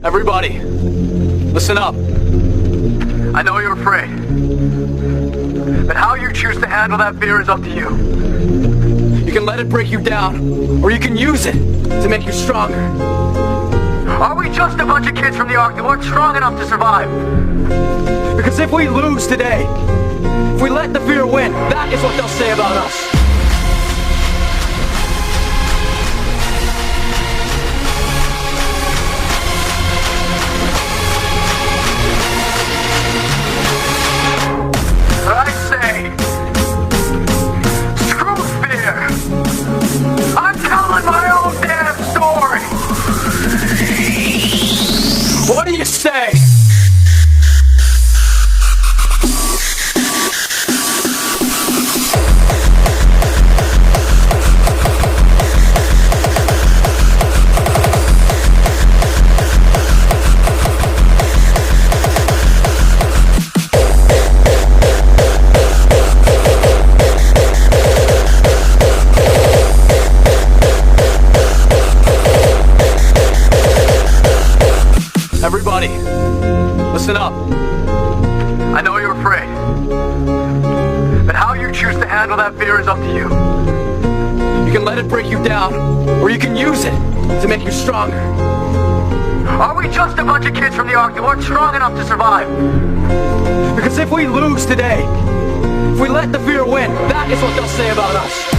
Everybody, listen up. I know you're afraid, but how you choose to handle that fear is up to you. You can let it break you down, or you can use it to make you stronger. Are we just a bunch of kids from the Ark that weren't strong enough to survive? Because if we lose today, if we let the fear win, that is what they'll say about us. I say, screw fear. I'm telling my own damn story. What do you say? Everybody, listen up. I know you're afraid, but how you choose to handle that fear is up to you. You can let it break you down, or you can use it to make you stronger. Are we just a bunch of kids from the Ark that weren't strong enough to survive? Because if we lose today, if we let the fear win, that is what they'll say about us.